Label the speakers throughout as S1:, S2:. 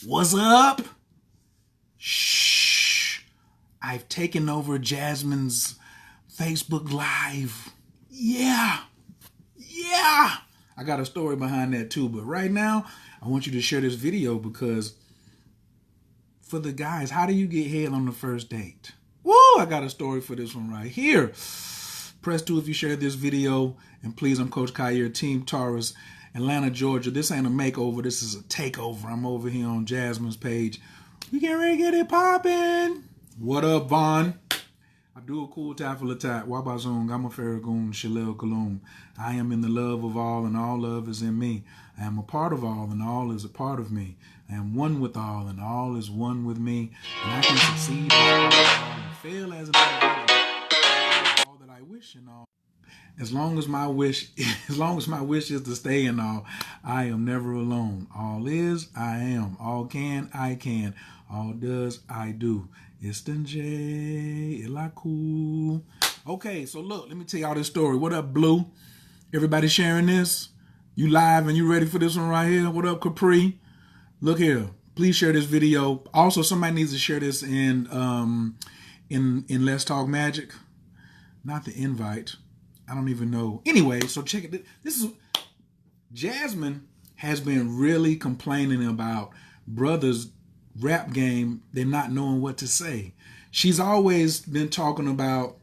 S1: What's up? Shh. I've taken over Jasmine's Facebook Live. Yeah. I got a story behind that too, but right now, I want you to share this video because for the guys, how do you get head on the first date? Woo! I got a story for this one right here. Press 2 if you share this video. And please, I'm Coach Khayr, Team Taurus, Atlanta, Georgia. This ain't a makeover. This is a takeover. I'm over here on Jasmine's page. We getting ready to get it popping. What up, Vaughn? Abdul Cool Tafalatat, Wabazong, I'm a Farragoon, Shalel Kaloum. I am in the love of all, and all love is in me. I am a part of all, and all is a part of me. I am one with all, and all is one with me. And I can succeed as all and fail as an all that I wish and all. As long as my wish is to stay in all, I am never alone. All is, I am. All can, I can. All does, I do. Istanjay, Ilaku. Okay, so look, let me tell y'all this story. What up, Blue? Everybody sharing this? You live and you ready for this one right here? What up, Capri? Look here. Please share this video. Also, somebody needs to share this in Let's Talk Magic. Not the invite. I don't even know. Anyway, so check it. This is Jasmine has been really complaining about brothers' rap game. They're not knowing what to say. She's always been talking about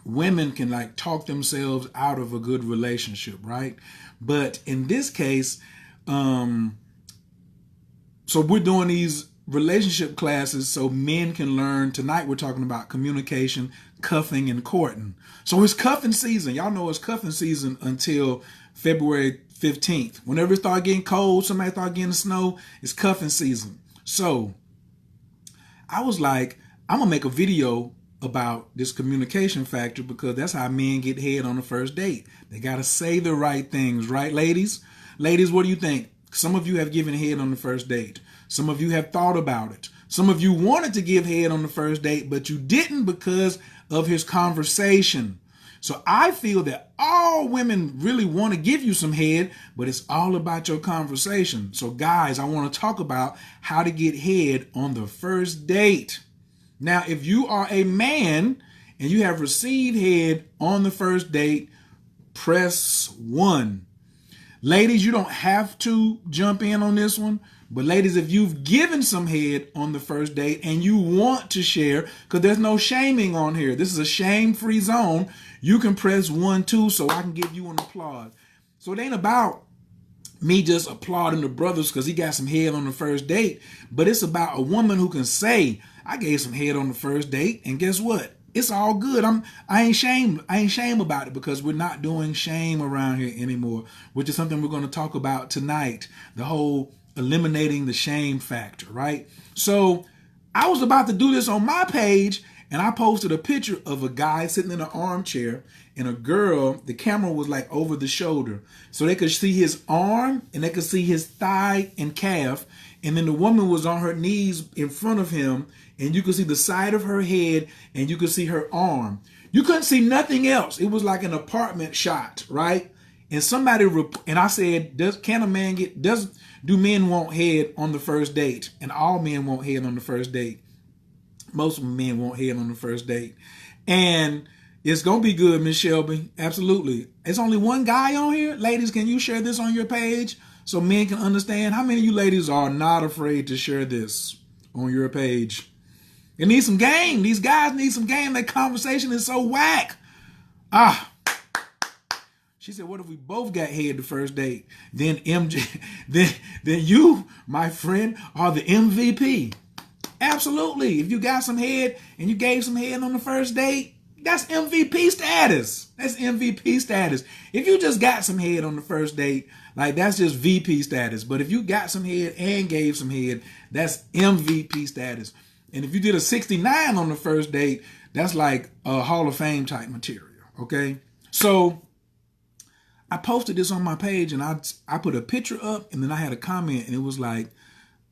S1: women can like talk themselves out of a good relationship, right? But in this case, so we're doing these relationship classes so men can learn. Tonight we're talking about communication, cuffing, and courting. So it's cuffing season. Y'all know it's cuffing season until February 15th. Whenever it start getting cold, somebody start getting snow, it's cuffing season. So I was like, I'm gonna make a video about this communication factor because that's how men get head on the first date. They gotta say the right things, right, ladies? Ladies, what do you think? Some of you have given head on the first date. Some of you have thought about it. Some of you wanted to give head on the first date, but you didn't because of his conversation. So I feel that all women really want to give you some head, but it's all about your conversation. So guys, I want to talk about how to get head on the first date. Now, if you are a man and you have received head on the first date, press 1. Ladies, you don't have to jump in on this one. But ladies, if you've given some head on the first date and you want to share, because there's no shaming on here. This is a shame-free zone. You can press 1, 2, so I can give you an applause. So it ain't about me just applauding the brothers because he got some head on the first date. But it's about a woman who can say, I gave some head on the first date. And guess what? It's all good. I ain't shame about it because we're not doing shame around here anymore, which is something we're going to talk about tonight. The whole eliminating the shame factor, right? So I was about to do this on my page and I posted a picture of a guy sitting in an armchair and a girl, the camera was like over the shoulder. So they could see his arm and they could see his thigh and calf. And then the woman was on her knees in front of him and you could see the side of her head and you could see her arm. You couldn't see nothing else. It was like an apartment shot, right? And somebody, and I said, do men want head on the first date? And all men want head on the first date. Most men want head on the first date. And it's going to be good, Miss Shelby. Absolutely. It's only one guy on here. Ladies, can you share this on your page so men can understand? How many of you ladies are not afraid to share this on your page? It needs some game. These guys need some game. That conversation is so whack. She said, what if we both got head the first date? Then then you, my friend, are the MVP. Absolutely. If you got some head and you gave some head on the first date, that's MVP status. That's MVP status. If you just got some head on the first date, like that's just VP status. But if you got some head and gave some head, that's MVP status. And if you did a 69 on the first date, that's like a Hall of Fame type material. Okay. So I posted this on my page and I put a picture up and then I had a comment and it was like,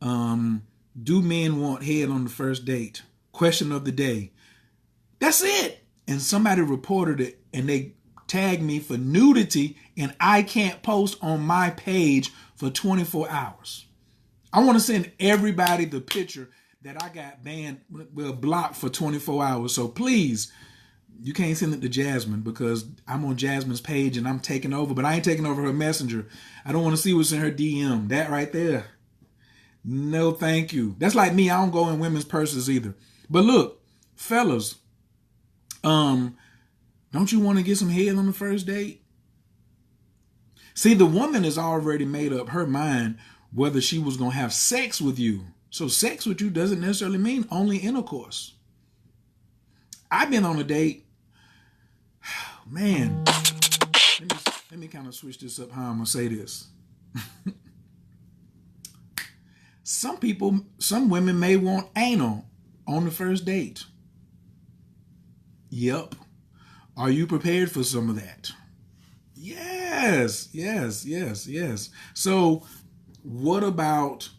S1: do men want head on the first date? Question of the day. That's it. And somebody reported it and they tagged me for nudity and I can't post on my page for 24 hours. I want to send everybody the picture that I got banned, well, blocked for 24 hours. So please, you can't send it to Jasmine because I'm on Jasmine's page and I'm taking over, but I ain't taking over her messenger. I don't want to see what's in her DM. That right there. No, thank you. That's like me. I don't go in women's purses either. But look, fellas, don't you want to get some head on the first date? See, the woman has already made up her mind whether she was going to have sex with you. So sex with you doesn't necessarily mean only intercourse. I've been on a date. Man, let me kind of switch this up how I'm going to say this. Some women may want anal on the first date. Yep. Are you prepared for some of that? Yes. So what about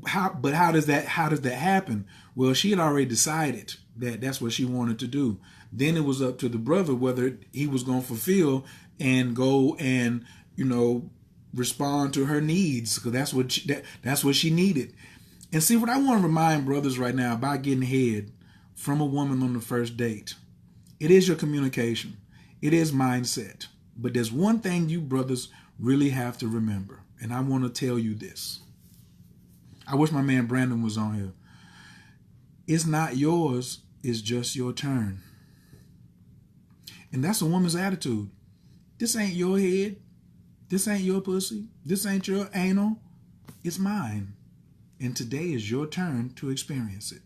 S1: how does that happen? Well, she had already decided that that's what she wanted to do. Then it was up to the brother whether he was going to fulfill and go and, respond to her needs, because that's what she needed. And see, what I want to remind brothers right now about getting head from a woman on the first date, it is your communication. It is mindset. But there's one thing you brothers really have to remember, and I want to tell you this. I wish my man Brandon was on here. It's not yours, it's just your turn. And that's a woman's attitude. This ain't your head. This ain't your pussy. This ain't your anal. It's mine. And today is your turn to experience it.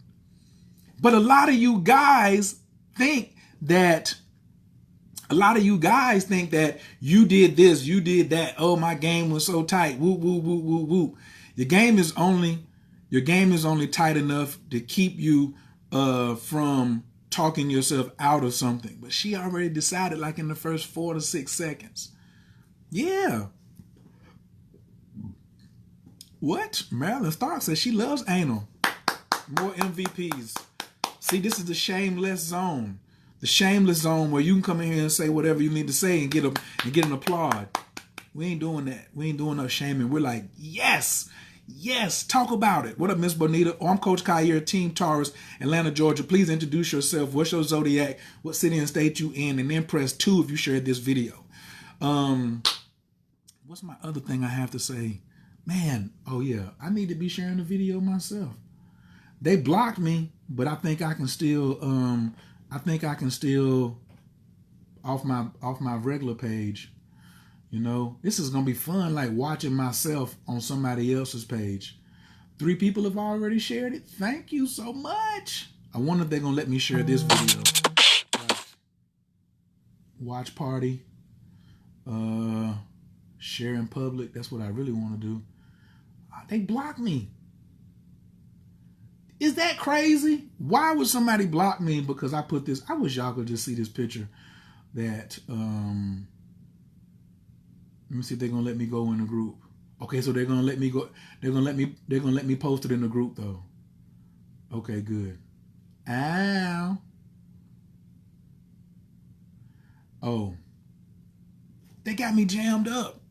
S1: But a lot of you guys think that you did this, you did that. Oh, my game was so tight. Woo, woo, woo, woo, woo. Your game is only tight enough to keep you from talking yourself out of something. But she already decided like in the first 4 to 6 seconds. Yeah. What? Marilyn Stark says she loves anal. More MVPs. See, this is the shameless zone. The shameless zone where you can come in here and say whatever you need to say and get an applaud. We ain't doing that. We ain't doing no shaming. We're like, yes, talk about it. What up, Miss Bonita? Oh, I'm Coach Khayr, Team Taurus, Atlanta, Georgia. Please introduce yourself. What's your zodiac? What city and state you in? And then press 2 if you shared this video. What's my other thing I have to say? Man, oh yeah, I need to be sharing the video myself. They blocked me, but I think I can still off my regular page. This is gonna be fun, like watching myself on somebody else's page. 3 people have already shared it. Thank you so much. I wonder if they're gonna let me share this video. Watch party. Share in public. That's what I really want to do. They blocked me. Is that crazy? Why would somebody block me because I put this? I wish y'all could just see this picture that, let me see if they're going to let me go in the group. Okay, so they're going to let me go. They're going to let me post it in the group though. Okay, good. Ow. Oh. They got me jammed up.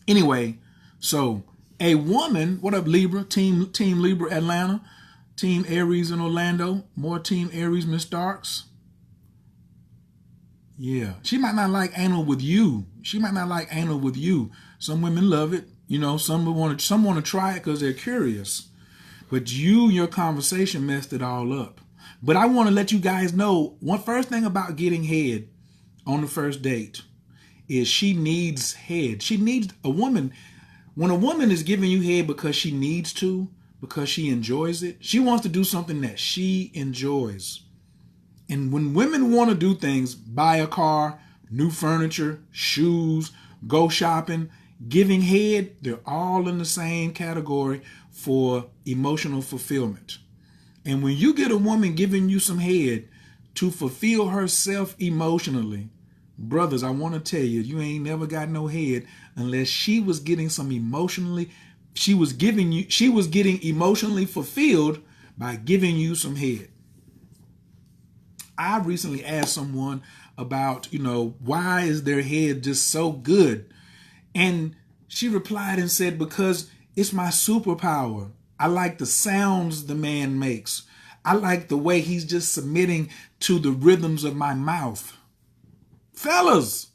S1: Anyway, so a woman, what up Libra, team Libra Atlanta, Team Aries in Orlando, more Team Aries Miss Starks. Yeah, she might not like anal with you. Some women love it. Some want to try it because they're curious. But your conversation messed it all up. But I want to let you guys know one first thing about getting head on the first date is she needs head. She needs a woman. When a woman is giving you head because she needs to, because she enjoys it, she wants to do something that she enjoys. And when women want to do things, buy a car, new furniture, shoes, go shopping, giving head, they're all in the same category for emotional fulfillment. And when you get a woman giving you some head to fulfill herself emotionally, brothers, I want to tell you, you ain't never got no head unless she was getting she was getting emotionally fulfilled by giving you some head. I recently asked someone about, why is their head just so good? And she replied and said, because It's my superpower. I like the sounds the man makes. I like the way he's just submitting to the rhythms of my mouth. Fellas,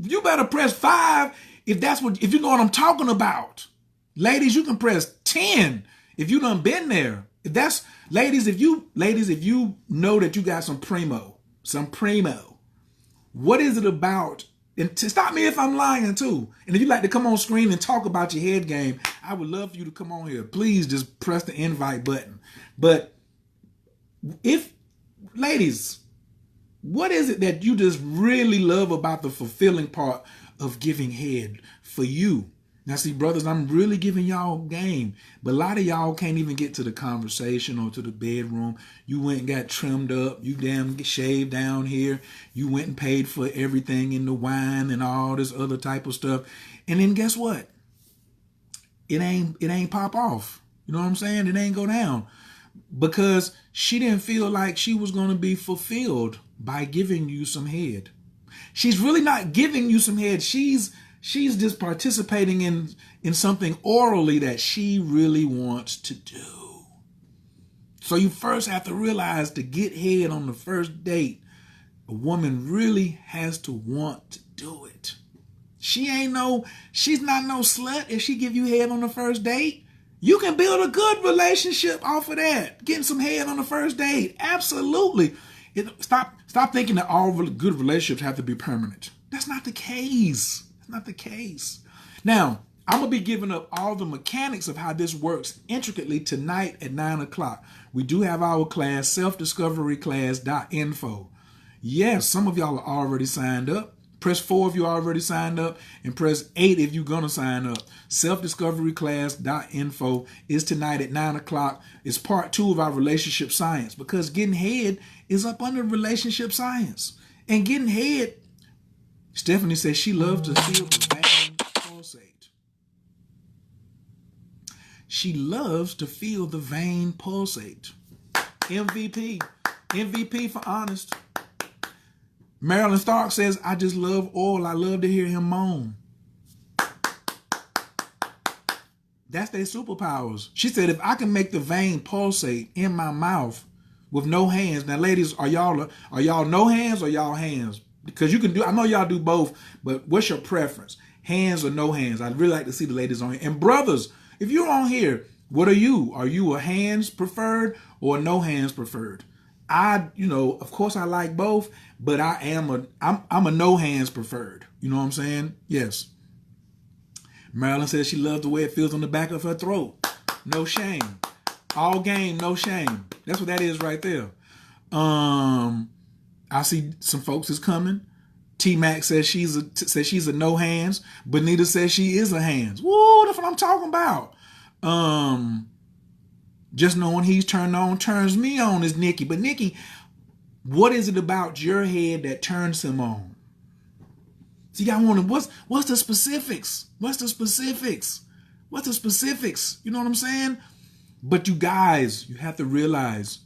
S1: you better press 5 if you know what I'm talking about. Ladies, you can press 10 if you done been there. Ladies, if you know that you got some primo, what is it about? And stop me if I'm lying too. And if you'd like to come on screen and talk about your head game, I would love for you to come on here. Please just press the invite button. But ladies, what is it that you just really love about the fulfilling part of giving head for you? Now, see, brothers, I'm really giving y'all game, but a lot of y'all can't even get to the conversation or to the bedroom. You went and got trimmed up. You damn shaved down here. You went and paid for everything in the wine and all this other type of stuff. And then guess what? It ain't pop off. You know what I'm saying? It ain't go down because she didn't feel like she was going to be fulfilled by giving you some head. She's really not giving you some head. She's just participating in something orally that she really wants to do. So you first have to realize to get head on the first date, a woman really has to want to do it. She's not no slut if she give you head on the first date. You can build a good relationship off of that. Getting some head on the first date. Absolutely. Stop thinking that all good relationships have to be permanent. That's not the case. Not the case. Now, I'm going to be giving up all the mechanics of how this works intricately tonight at 9 o'clock. We do have our class, selfdiscoveryclass.info. Yes, some of y'all are already signed up. Press 4 if you already signed up, and press 8 if you're going to sign up. Selfdiscoveryclass.info is tonight at 9 o'clock. It's part 2 of our relationship science because getting head is up under relationship science. And getting head, Stephanie says she loves to feel the vein pulsate. She loves to feel the vein pulsate. MVP for honest. Marilyn Stark says, I just love oil. I love to hear him moan. That's their superpowers. She said, if I can make the vein pulsate in my mouth with no hands. Now, ladies, are y'all no hands or y'all hands? Because you can do, I know y'all do both, but what's your preference? Hands or no hands? I'd really like to see the ladies on here. And brothers, if you're on here, what are you? Are you a hands preferred or no hands preferred? Of course I like both, but I'm a no hands preferred. You know what I'm saying? Yes. Marilyn says she loves the way it feels on the back of her throat. No shame. All game, no shame. That's what that is right there. I see some folks is coming. T-Mac says she's a no hands. Benita says she is a hands. Woo, that's what I'm talking about. Just knowing he's turned on turns me on is Nikki. But Nikki, what is it about your head that turns him on? See, I wonder what's the specifics? What's the specifics? You know what I'm saying? But you guys, you have to realize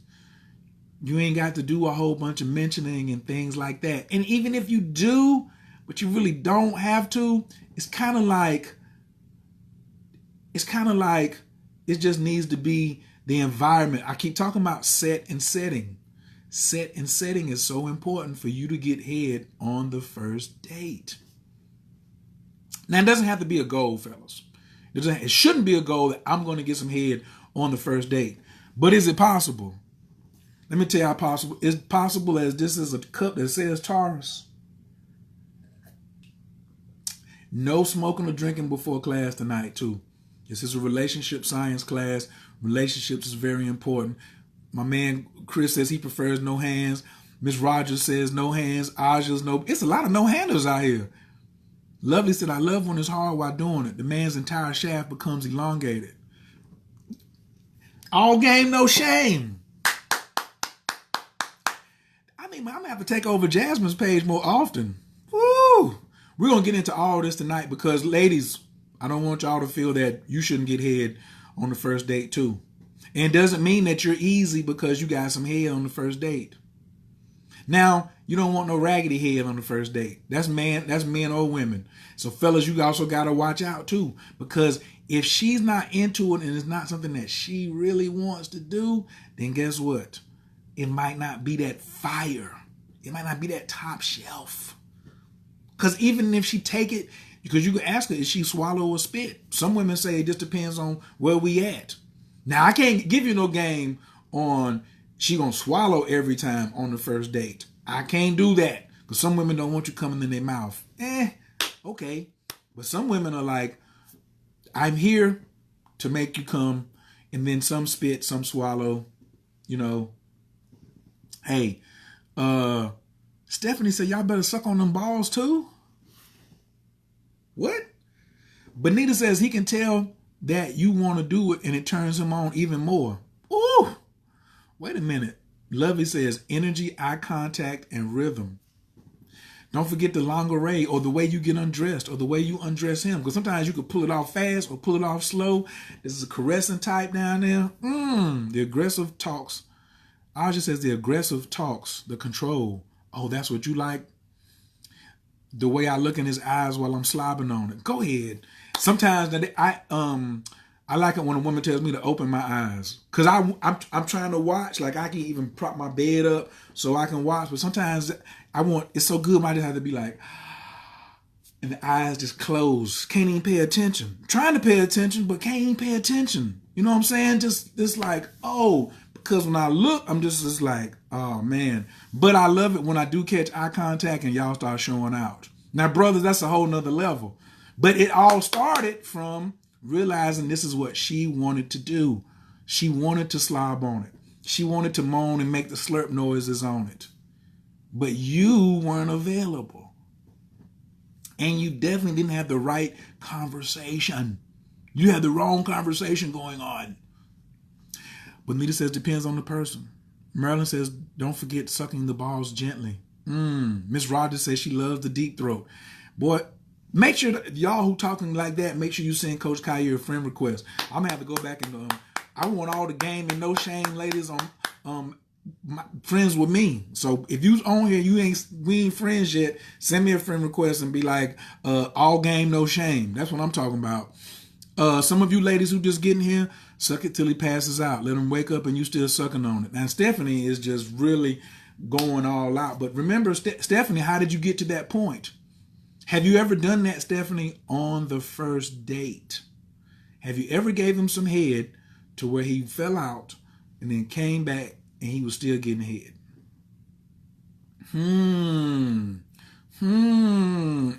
S1: you ain't got to do a whole bunch of mentioning and things like that. And even if you do, but you really don't have to, it's kind of like it just needs to be the environment. I keep talking about set and setting. Set and setting is so important for you to get head on the first date. Now, it doesn't have to be a goal, fellas. It shouldn't be a goal that I'm going to get some head on the first date. But is it possible? Let me tell you how possible. It's possible as this is a cup that says Taurus. No smoking or drinking before class tonight, too. This is a relationship science class. Relationships is very important. My man Chris says he prefers no hands. Miss Rogers says no hands. Aja's no. It's a lot of no-handers out here. Lovely said, I love when it's hard while doing it. The man's entire shaft becomes elongated. All game, no shame. I'm going to have to take over Jasmine's page more often. Woo! We're going to get into all this tonight because, ladies, I don't want y'all to feel that you shouldn't get head on the first date, too. And it doesn't mean that you're easy because you got some head on the first date. Now, you don't want no raggedy head on the first date. That's men or women. So, fellas, you also got to watch out, too. Because If she's not into it and it's not something that she really wants to do, then guess what? It might not be that fire. It might not be that top shelf. Because even if she take it, because you can ask her, is she swallow or spit? Some women say it just depends on where we at. Now, I can't give you no game on she gonna swallow every time on the first date. I can't do that. Because some women don't want you coming in their mouth. Okay. But some women are like, I'm here to make you come. And then some spit, some swallow. You know. Hey, Stephanie said y'all better suck on them balls too. What? Benita says he can tell that you want to do it and it turns him on even more. Ooh. Wait a minute. Lovey says energy, eye contact, and rhythm. Don't forget the lingerie or the way you get undressed or the way you undress him. Because sometimes you could pull it off fast or pull it off slow. This is a caressing type down there. The aggressive talks. Aja says the aggressive talks, the control. Oh, that's what you like? The way I look in his eyes while I'm slobbing on it. Go ahead. Sometimes I like it when a woman tells me to open my eyes. Because I'm trying to watch. Like I can even prop my bed up so I can watch. But sometimes it's so good I just have to be like, and the eyes just close. Can't even pay attention. I'm trying to pay attention, but can't even pay attention. You know what I'm saying? Just like, oh, because when I look, I'm just like, oh man. But I love it when I do catch eye contact and y'all start showing out. Now, brothers, that's a whole nother level. But it all started from realizing this is what she wanted to do. She wanted to slob on it. She wanted to moan and make the slurp noises on it. But you weren't available. And you definitely didn't have the right conversation. You had the wrong conversation going on. But Nita says, depends on the person. Marilyn says, don't forget sucking the balls gently. Miss Rogers says she loves the deep throat. Boy, make sure that y'all who talking like that, make sure you send Coach Khayr a friend request. I'm going to have to go back and I want all the game and no shame ladies on friends with me. So if you on here, we ain't friends yet, send me a friend request and be like, all game, no shame. That's what I'm talking about. Some of you ladies who just getting here, suck it till he passes out. Let him wake up and you still sucking on it. Now, Stephanie is just really going all out. But remember, Stephanie, how did you get to that point? Have you ever done that, Stephanie, on the first date? Have you ever gave him some head to where he fell out and then came back and he was still getting head?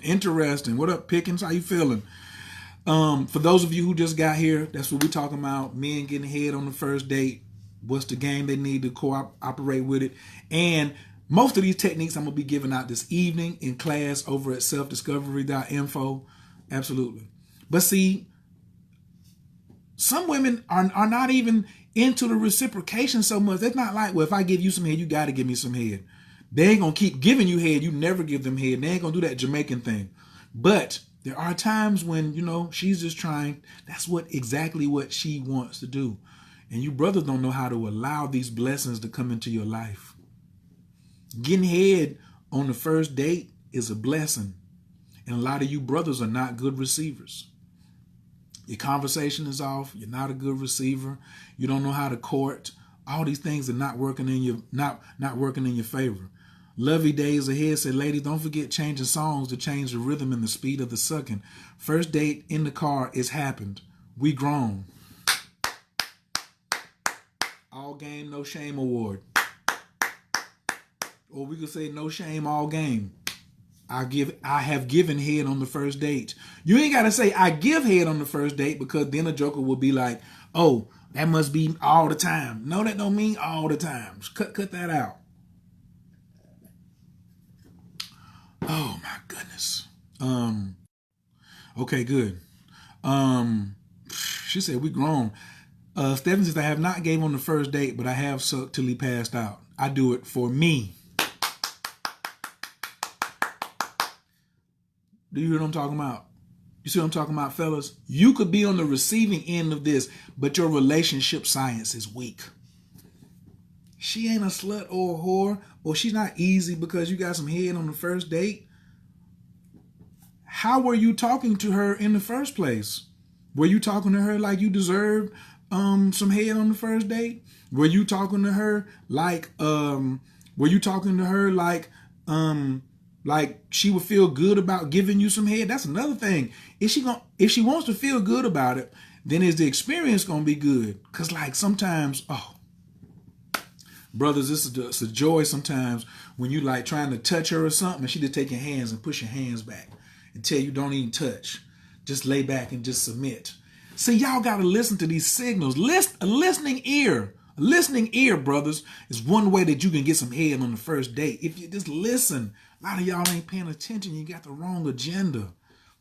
S1: Interesting. What up, Pickens? How you feeling? For those of you who just got here, that's what we're talking about. Men getting head on the first date. What's the game they need to cooperate with it? And most of these techniques I'm going to be giving out this evening in class over at selfdiscovery.info. Absolutely. But see, some women are not even into the reciprocation so much. It's not like, well, if I give you some head, you got to give me some head. They ain't going to keep giving you head. You never give them head. They ain't going to do that Jamaican thing. But there are times when, she's just trying. That's exactly what she wants to do. And you brothers don't know how to allow these blessings to come into your life. Getting head on the first date is a blessing. And a lot of you brothers are not good receivers. Your conversation is off. You're not a good receiver. You don't know how to court. All these things are not working in your favor. Lovey Days Ahead said, ladies, don't forget changing songs to change the rhythm and the speed of the sucking. First date in the car is happened. We grown. All game, no shame award. Or we could say no shame, all game. I have given head on the first date. You ain't got to say I give head on the first date, because then a joker will be like, oh, that must be all the time. No, that don't mean all the time. Cut that out. Oh my goodness. Okay, good. She said we grown. Stephanie says, I have not gave on the first date, but I have sucked till he passed out. I do it for me. Do you hear what I'm talking about? You see what I'm talking about, fellas? You could be on the receiving end of this, but your relationship science is weak. She ain't a slut or a whore, or she's not easy because you got some head on the first date. How were you talking to her in the first place? Were you talking to her like you deserved some head on the first date? Were you talking to her like she would feel good about giving you some head? That's another thing. If she wants to feel good about it, then is the experience gonna be good? Cause like sometimes, brothers, it's a joy sometimes when you like trying to touch her or something, and she just take your hands and push your hands back and tell you don't even touch. Just lay back and just submit. See, y'all got to listen to these signals. A listening ear, brothers, is one way that you can get some head on the first date. If you just listen. A lot of y'all ain't paying attention. You got the wrong agenda.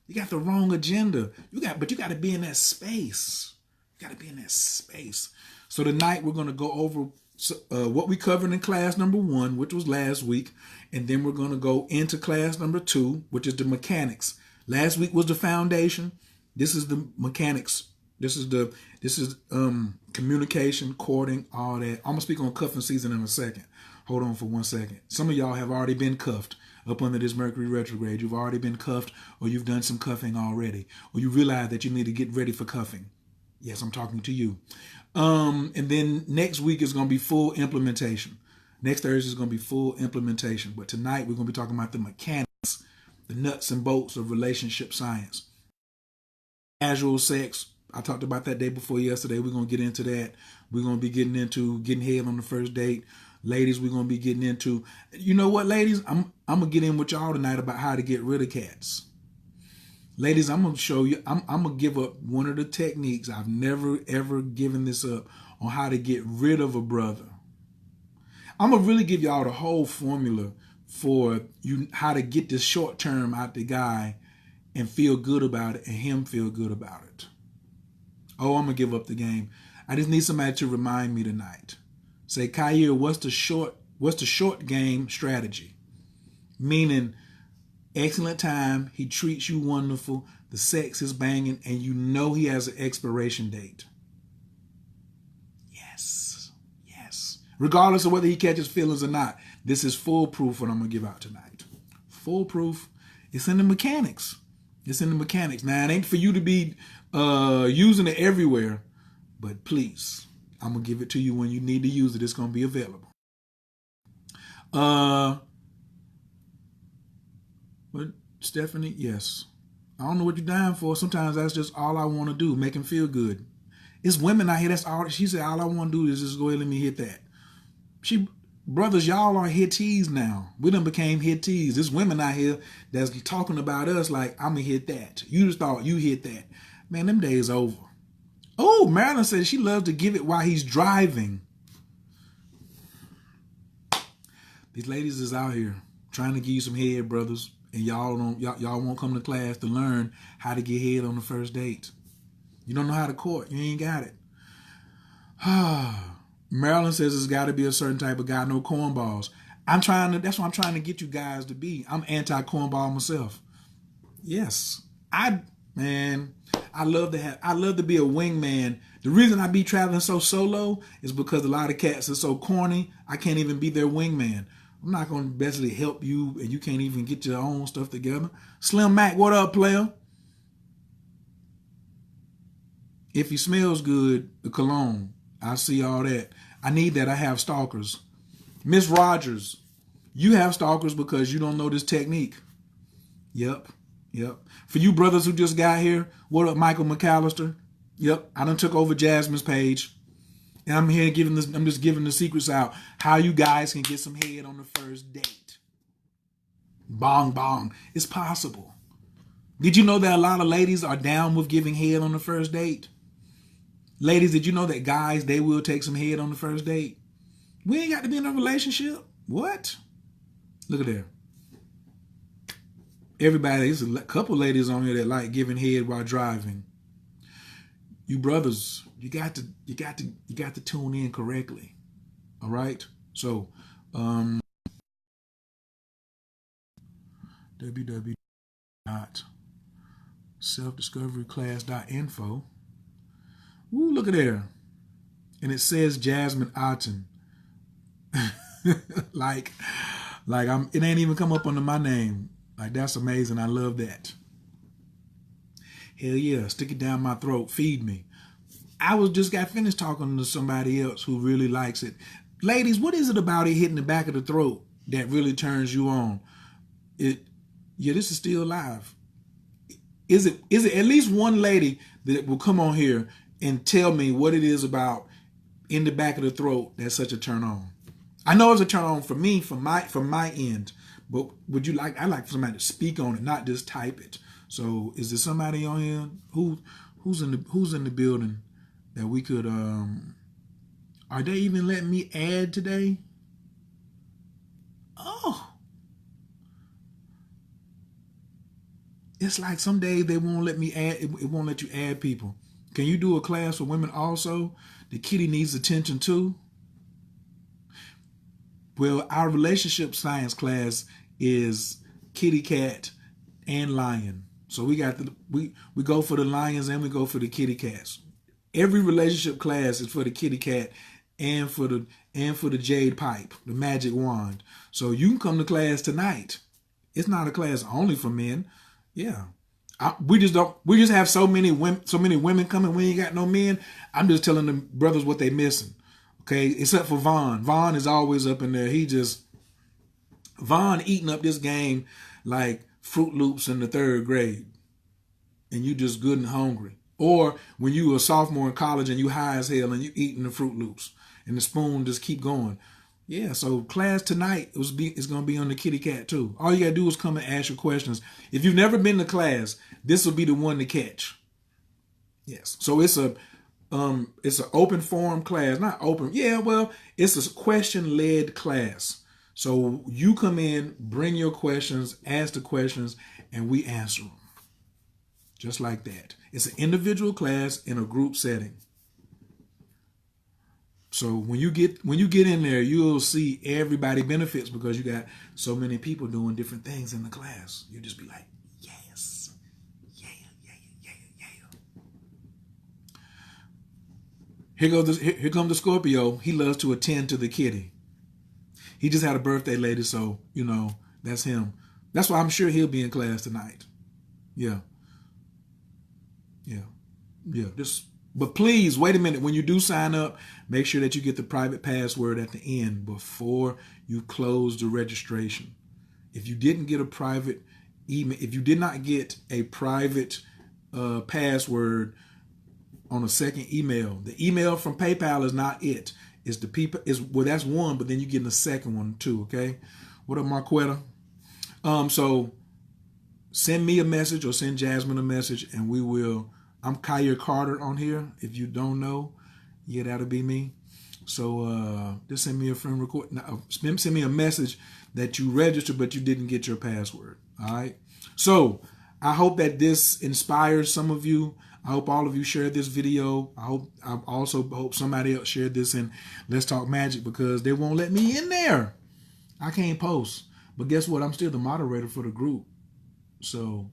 S1: But you got to be in that space. You got to be in that space. So tonight we're going to go over what we covered in class number 1, which was last week. And then we're going to go into class number 2, which is the mechanics. Last week was the foundation. This is the mechanics. This is communication, courting, all that. I'm gonna speak on cuffing season in a second. Hold on for 1 second. Some of y'all have already been cuffed up under this Mercury retrograde. You've already been cuffed, or you've done some cuffing already, or you realize that you need to get ready for cuffing. Yes, I'm talking to you. And then next week is gonna be full implementation. Next Thursday is gonna be full implementation. But tonight we're gonna be talking about the mechanics, the nuts and bolts of relationship science. Casual sex, I talked about that day before yesterday. We're going to get into that. We're going to be getting into getting head on the first date. Ladies, we're going to be getting into, you know what, ladies? I'm going to get in with y'all tonight about how to get rid of cats. Ladies, I'm going to show you, I'm going to give up one of the techniques. I've never, ever given this up on how to get rid of a brother. I'm going to really give y'all the whole formula for you how to get this short term out the guy and feel good about it and him feel good about it. Oh, I'm going to give up the game. I just need somebody to remind me tonight. Say, Khayr, what's the short game strategy? Meaning, excellent time, he treats you wonderful, the sex is banging, and you know he has an expiration date. Yes. Regardless of whether he catches feelings or not, this is foolproof what I'm going to give out tonight. Foolproof. It's in the mechanics. Now, it ain't for you to be using it everywhere, but please, I'm going to give it to you when you need to use it. It's going to be available. But Stephanie, yes. I don't know what you're dying for. Sometimes that's just all I want to do, make him feel good. It's women out here, that's all. She said, all I want to do is just go ahead and let me hit that. Brothers, y'all are hitties now. We done became hitties. There's women out here that's talking about us like, I'm going to hit that. You just thought you hit that. Man, them days over. Oh, Marilyn said she loves to give it while he's driving. These ladies is out here trying to give you some head, brothers, and y'all won't come to class to learn how to get head on the first date. You don't know how to court. You ain't got it. Marilyn says it's got to be a certain type of guy, no cornballs. That's what I'm trying to get you guys to be. I'm anti-cornball myself. Yes. I love to be a wingman. The reason I be traveling so solo is because a lot of cats are so corny, I can't even be their wingman. I'm not going to basically help you and you can't even get your own stuff together. Slim Mac, what up, player? If he smells good, the cologne. I see all that. I need that. I have stalkers. Miss Rogers, you have stalkers because you don't know this technique. Yep. For you brothers who just got here, what up, Michael McAllister? Yep, I done took over Jasmine's page. And I'm here I'm just giving the secrets out. How you guys can get some head on the first date. Bong bong. It's possible. Did you know that a lot of ladies are down with giving head on the first date? Ladies, did you know that guys, they will take some head on the first date? We ain't got to be in a relationship. What? Look at there. Everybody, there's a couple ladies on here that like giving head while driving. You brothers, you got to tune in correctly. All right? So, www.selfdiscoveryclass.info. Ooh, look at there. And it says Jasmine Otten. like it ain't even come up under my name. Like, that's amazing. I love that. Hell yeah, stick it down my throat, feed me. I was just got finished talking to somebody else who really likes it. Ladies, what is it about it hitting the back of the throat that really turns you on? Yeah, this is still live. Is it at least one lady that will come on here and tell me what it is about in the back of the throat that's such a turn on? I know it's a turn on for me, from my end, but would you like? I like somebody to speak on it, not just type it. So, is there somebody on here who's in the building that we could? Are they even letting me add today? Oh, it's like some days they won't let me add. It won't let you add people. Can you do a class for women also? The kitty needs attention too. Well, our relationship science class is kitty, cat, and lion. So we got we go for the lions and we go for the kitty cats. Every relationship class is for the kitty cat and for the jade pipe, the magic wand. So you can come to class tonight. It's not a class only for men. Yeah. We just have so many women coming. We ain't got no men. I'm just telling the brothers what they missing. Okay, except for Vaughn. Vaughn is always up in there. Vaughn eating up this game like Fruit Loops in the 3rd grade. And you just good and hungry. Or when you a sophomore in college and you high as hell and you eating the Fruit Loops and the spoon just keep going. Yeah, so class tonight is going to be on the kitty cat too. All you got to do is come and ask your questions. If you've never been to class, this will be the one to catch. Yes. So it's an open forum class. Not open. Yeah, well, it's a question-led class. So you come in, bring your questions, ask the questions, and we answer them. Just like that. It's an individual class in a group setting. So when you get in there, you'll see everybody benefits because you got so many people doing different things in the class. You'll just be like, yes, yeah. Here comes the Scorpio. He loves to attend to the kitty. He just had a birthday later, so that's him. That's why I'm sure he'll be in class tonight. Yeah. But please, wait a minute. When you do sign up, make sure that you get the private password at the end before you close the registration. If you didn't get a private email, if you did not get a private password on a second email, the email from PayPal is not it. It's the people. That's one, but then you're getting a second one too. Okay. What up, Marquetta? So send me a message or send Jasmine a message, and we will. I'm Kyer Carter on here. If you don't know, yeah, that'll be me. So just send me a friend request. Send me a message that you registered, but you didn't get your password. All right. So I hope that this inspires some of you. I hope all of you shared this video. I also hope somebody else shared this in Let's Talk Magic, because they won't let me in there. I can't post. But guess what? I'm still the moderator for the group. So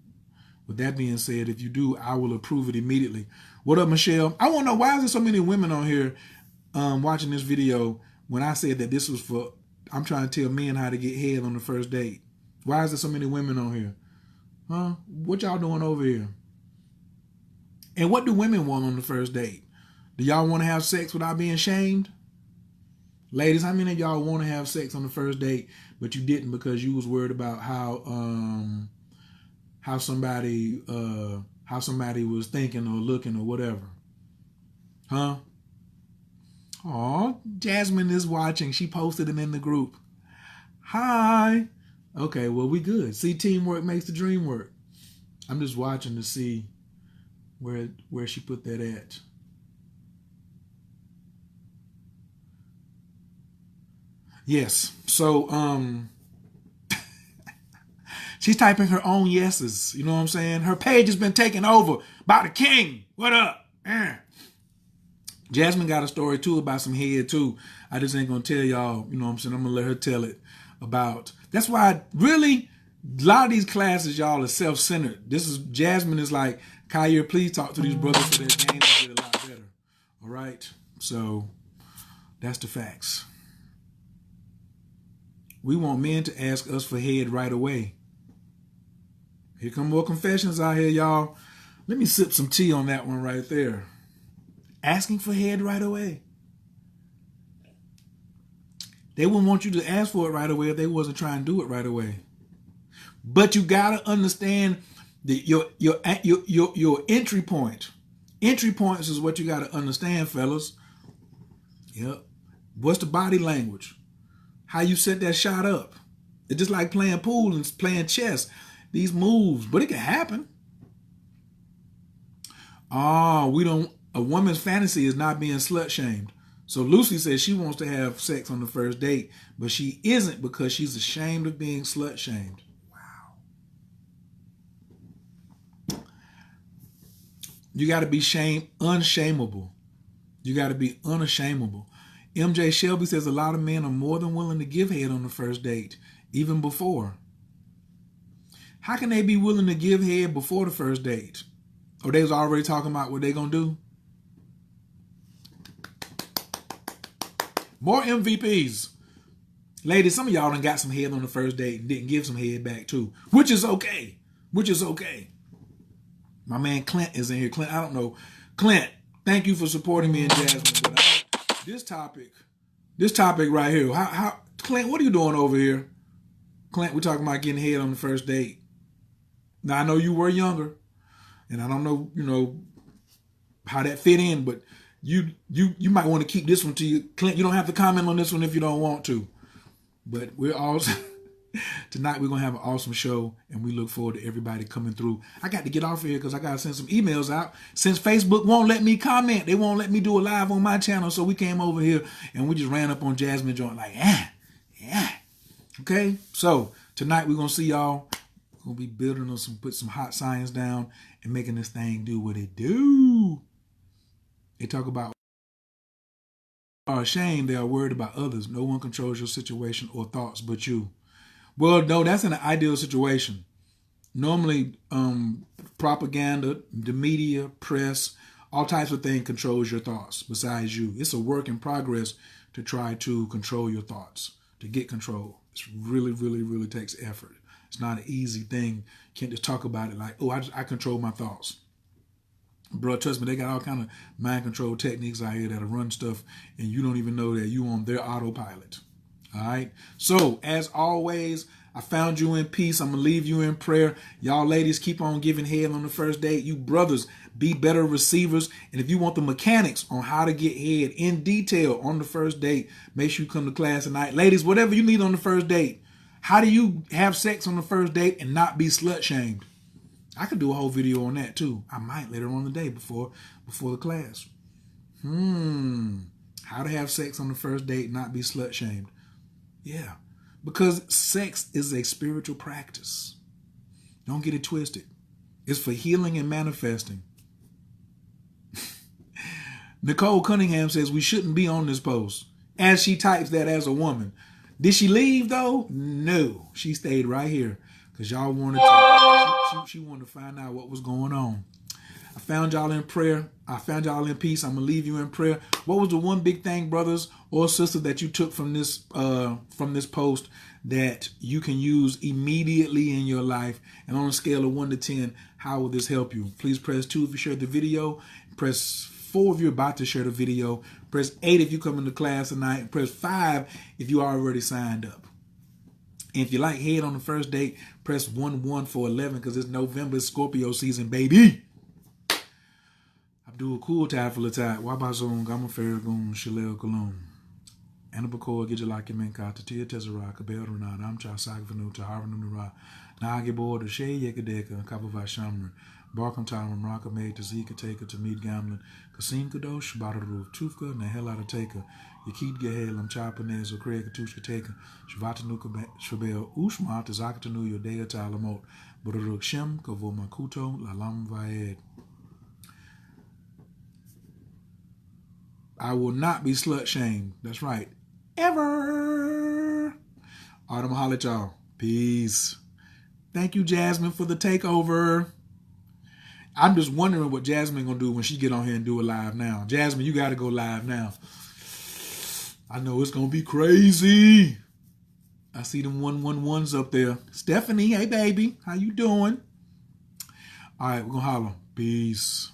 S1: with that being said, if you do, I will approve it immediately. What up, Michelle? I want to know, why is there so many women on here watching this video when I said that this was for, I'm trying to tell men how to get head on the first date. Why is there so many women on here? Huh? What y'all doing over here? And what do women want on the first date? Do y'all want to have sex without being shamed? Ladies, how many of y'all want to have sex on the first date, but you didn't because you was worried about how somebody was thinking or looking or whatever? Huh? Aw, Jasmine is watching. She posted it in the group. Hi. Okay, well, we good. See, teamwork makes the dream work. I'm just watching to see where she put that at. Yes. So she's typing her own yeses. You know what I'm saying? Her page has been taken over by the king. What up? Jasmine got a story too about some head too. I just ain't gonna tell y'all, you know what I'm saying? I'm gonna let her tell it about. That's why really a lot of these classes, y'all, are self-centered. Jasmine is like, Kyer, please talk to these brothers so their game will get a lot better. All right? So that's the facts. We want men to ask us for head right away. Here come more confessions out here, y'all. Let me sip some tea on that one right there. Asking for head right away. They wouldn't want you to ask for it right away if they wasn't trying to do it right away. But you gotta understand your entry point. Entry points is what you gotta understand, fellas. Yep. What's the body language? How you set that shot up? It's just like playing pool and playing chess. These moves, but it can happen. Oh, a woman's fantasy is not being slut shamed. So Lucy says she wants to have sex on the first date, but she isn't because she's ashamed of being slut shamed. Wow. You got to be unshameable. You got to be unashamable. MJ Shelby says a lot of men are more than willing to give head on the first date, even before. How can they be willing to give head before the first date? Or they was already talking about what they gonna do? More MVPs. Ladies, some of y'all done got some head on the first date and didn't give some head back too. Which is okay. Which is okay. My man Clint is in here. Clint, I don't know. Clint, thank you for supporting me and Jasmine. But this topic right here, Clint, what are you doing over here? Clint, we're talking about getting head on the first date. Now, I know you were younger, and I don't know, how that fit in, but you might want to keep this one to you. Clint, you don't have to comment on this one if you don't want to. But tonight we're going to have an awesome show, and we look forward to everybody coming through. I got to get off of here because I got to send some emails out. Since Facebook won't let me comment, they won't let me do a live on my channel, so we came over here, and we just ran up on Jasmine joint like, yeah. Okay? So, tonight we're going to see y'all. We're going to be building on put some hot science down and making this thing do what it do. They talk about are ashamed, they are worried about others. No one controls your situation or thoughts but you. Well, no, that's an ideal situation. Normally, propaganda, the media, press, all types of things controls your thoughts besides you. It's a work in progress to try to control your thoughts, to get control. It's really, really, really takes effort. It's not an easy thing. You can't just talk about it like, oh, I control my thoughts. Bro, trust me, they got all kind of mind control techniques out here that'll run stuff, and you don't even know that you on their autopilot. All right? So, as always, I found you in peace. I'm going to leave you in prayer. Y'all ladies, keep on giving head on the first date. You brothers, be better receivers. And if you want the mechanics on how to get head in detail on the first date, make sure you come to class tonight. Ladies, whatever you need on the first date, how do you have sex on the first date and not be slut shamed? I could do a whole video on that too. I might later on the day before the class. How to have sex on the first date and not be slut shamed. Yeah. Because sex is a spiritual practice. Don't get it twisted. It's for healing and manifesting. Nicole Cunningham says we shouldn't be on this post. As she types that as a woman. Did she leave though? No. She stayed right here. Because y'all wanted to, she wanted to find out what was going on. I found y'all in prayer. I found y'all in peace. I'm going to leave you in prayer. What was the one big thing, brothers or sisters, that you took from this post that you can use immediately in your life? And on a scale of 1 to 10, how will this help you? Please press 2 if you shared the video. Press 4 if you're about to share the video. Press 8 if you come into class tonight. And press 5 if you already signed up. And if you like head on the first date, press 1 for 11 because it's November, it's Scorpio season, baby. Abdul Cool Tide for Latai. Wabazon, Gamma Farragon, Shalel Cologne. Anabakor, Gijalaki Menka, Tatia Tezera, Kabel Renat, Amcha Sagvanu, Taharan Nura, Nagibor, the Shay Yakadeka, Kapava Shamran, Barkham Time, Raka Made, Tazika Taker, to meet Gamlin, Kasim Kadosh, Badaru, Tufka, Nahela Taker, Yakid Gahel, Amchapanez, or Craig Katushka Taker, Shavatanuka Shabel, Ushma, Tazakatanu, Yodea Talamot, Buruk Shem, Kavo Makuto, Lalam Vaed. I will not be slut shamed. That's right. Ever. All right, I'm going to holler at y'all. Peace. Thank you, Jasmine, for the takeover. I'm just wondering what Jasmine going to do when she get on here and do it live now. Jasmine, you got to go live now. I know it's going to be crazy. I see them 111s up there. Stephanie, hey, baby. How you doing? All right, we're going to holler. Peace.